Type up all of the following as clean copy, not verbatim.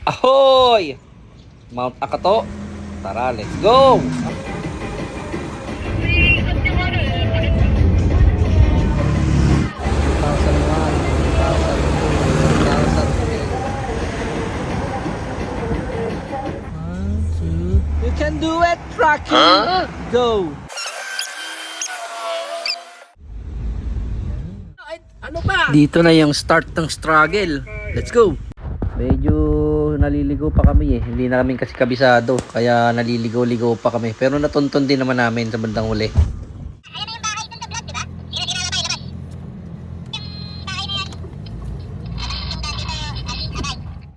Ahoy! Mount Akato. Tara, let's go! 2001, 2002, 2003. 1, 2. You can do it, Rocky! Go! Ano ba? Dito na yung start ng struggle. Let's go! Medyo naliligo pa kami eh. Hindi na kami kasi kabisado. Kaya naliligaw-ligaw pa kami. Pero natunton din naman namin sa bandang huli.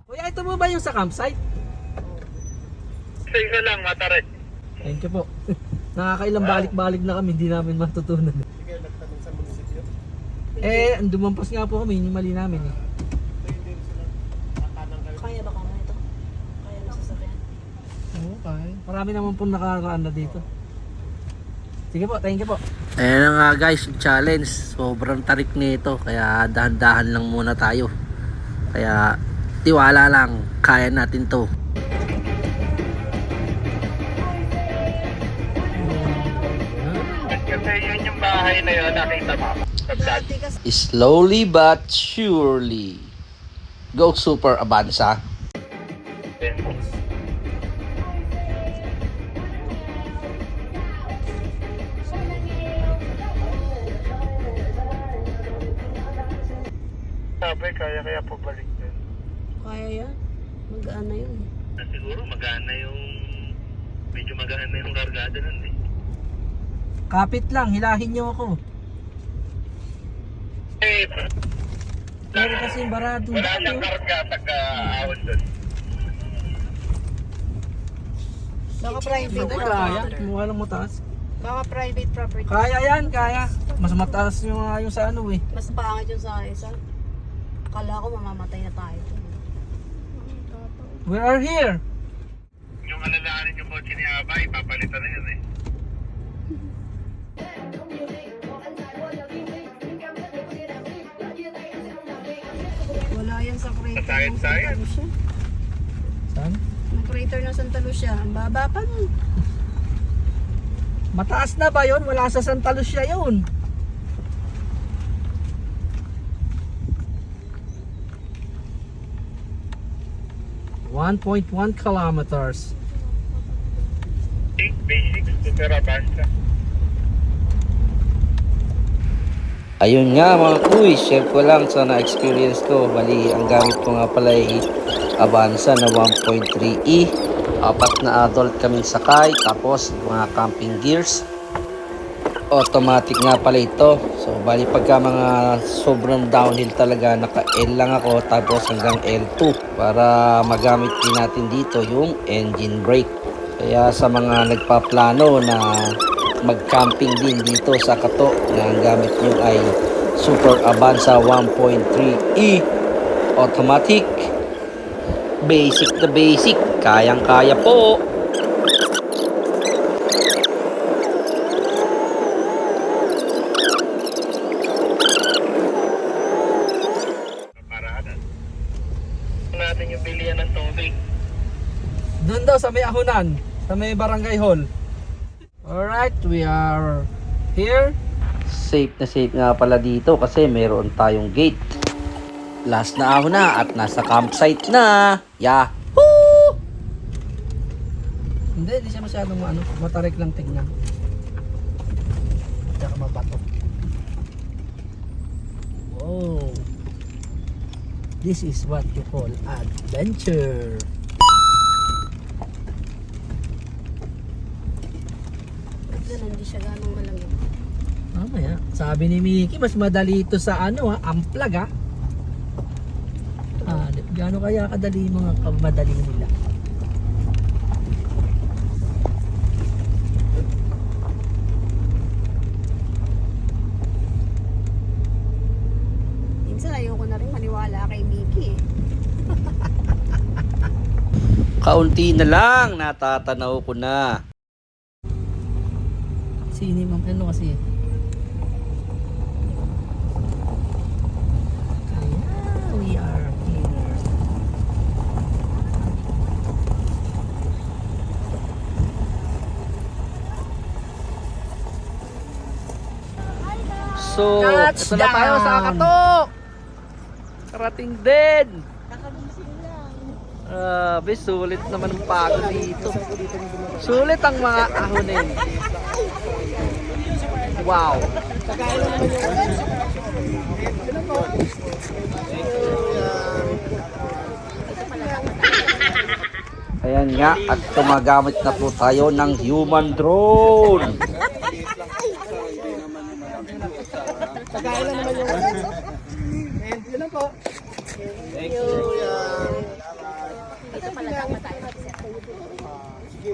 Kuya, ito mo ba yung sa campsite? Isa lang, Mataray. Thank you po. Nakakailang balik-balik na kami. Hindi namin matutunan. Sige, nagtanong sa munisipyo. Dumampas nga po kami. Yung mali namin eh. Kaya ba kami ito? Kaya na sasakyan? Okay. Marami naman po nakaraan na dito. Sige po, thank you po. Ayan na nga guys, yung challenge. Sobrang tarik nito. Kaya dahan-dahan lang muna tayo. Kaya tiwala lang. Kaya natin to. Kasi yun yung bahay na yun, nakita mo. Dati kasi Slowly but surely. Go Super Avanza. Sabi, kaya pabalik din. kaya yan. Magaan na yun. Siguro magana yung, medyo magana yung kargada nun eh. Kapit lang, hilahin nyo ako. Pero kasi baradong Wala daan nang yun. karga taga-awan dun. Baka private Hindi kaya, property. mukha lang mataas. Baka private property. Kaya yan, kaya. Mas mataas yung, yung sa ano eh. Mas pangit yun sa isa. Akala ko mamamatay na tayo. We are here. Yung alalahanin yung kotse ni Aba, ipapalitan na yun eh. Wala yan sa crater Sa ng Santa science. Lucia. Saan? Yung crater ng Santa Lucia. Ang baba pa nun. Mataas na ba yun? Wala sa Santa Lucia yun. .1 kilometers. Basics, tutira basta. Ayun nga mga kuy, share ko lang sa na-experience ko. Bali, ang gamit ko nga pala ay Avanza na 1.3E. Apat na adult kaming sakay, tapos mga camping gears. Automatic nga pala ito. So, bali pagka mga sobrang downhill talaga, naka-L lang ako, tapos hanggang L2 para magamit din natin dito yung engine brake. Kaya sa mga nagpaplano na mag-camping din dito sa Kato, na ang gamit nyo ay Super Avanza 1.3E automatic, basic na basic, kayang kaya po. Paraanan. Natin yung bilihan ng tubig. Doon daw sa may Ahunan, sa may Barangay Hall. Alright, we are here. Safe nga pala dito kasi meron tayong gate. Last na ahon na at nasa campsite na. Yahoo! Hindi siya masyadong matarik lang tingnan. Tsaka mabato. Wow. This is what you call adventure. Yan, hindi siya ganong malamig. Mamaya, sabi ni Mickey, mas madali ito sa amplag ha. Gaano kaya kadali yung mga kamadali nila? Minsan ayoko na rin maniwala kay Mickey eh. Kaunti na lang, natatanaw ko na. Sini ma'am, ano kasi? Kaya, we are here. So, ito na tayo sa Akatok. Karating din. Grabe, sulit naman ang pagod dito. Sulit ang mga ahonin. Wow. Ayan nga, at tumagamit na po tayo ng human drone. Pagkailan naman yung and yun lang po. Thank you. Ito pala dapat tayo. Sige.